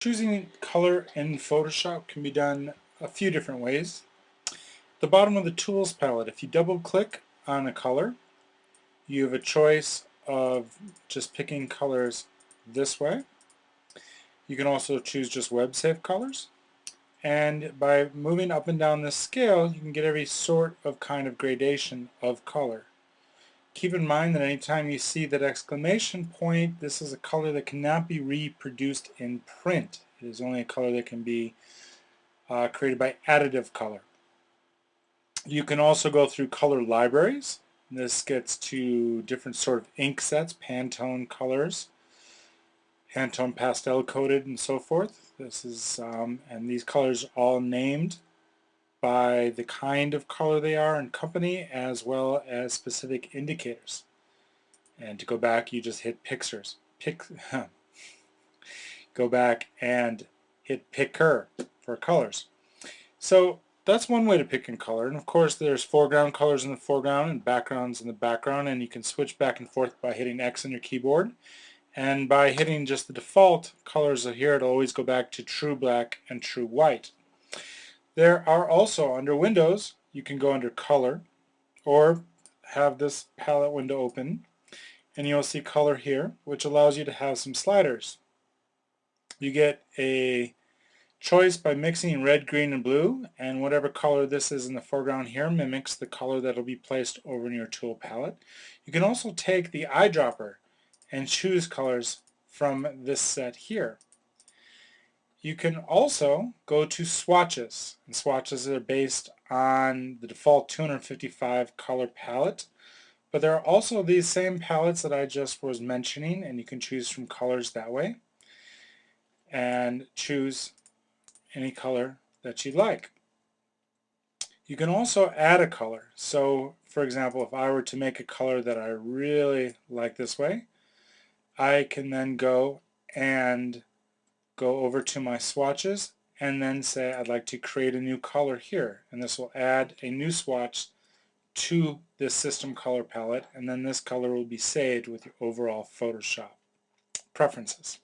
Choosing color in Photoshop can be done a few different ways. At the bottom of the Tools palette, if you double click on a color, you have a choice of just picking colors this way. You can also choose just web safe colors. And by moving up and down this scale, you can get every sort of kind of gradation of color. Keep in mind that anytime you see that exclamation point, this is a color that cannot be reproduced in print. It is only a color that can be created by additive color. You can also go through color libraries. This gets to different sort of ink sets, Pantone colors, Pantone pastel coated, and so forth. This is and these colors are all named by the kind of color they are and company, as well as specific indicators. And to go back, you just hit pictures. Go back and hit picker for colors. So that's one way to pick in color. And of course, there's foreground colors in the foreground and backgrounds in the background, and you can switch back and forth by hitting X on your keyboard. And by hitting just the default colors here, it'll always go back to true black and true white. There are also, under Windows, you can go under Color, or have this palette window open, and you'll see Color here, which allows you to have some sliders. You get a choice by mixing red, green, and blue, and whatever color this is in the foreground here mimics the color that will be placed over in your tool palette. You can also take the eyedropper and choose colors from this set here. You can also go to swatches, and swatches are based on the default 255 color palette, but there are also these same palettes that I just was mentioning, and you can choose from colors that way and choose any color that you'd like. You can also add a color. So for example, if I were to make a color that I really like this way, I can then go over to my swatches and then say I'd like to create a new color here, and this will add a new swatch to this system color palette, and then this color will be saved with your overall Photoshop preferences.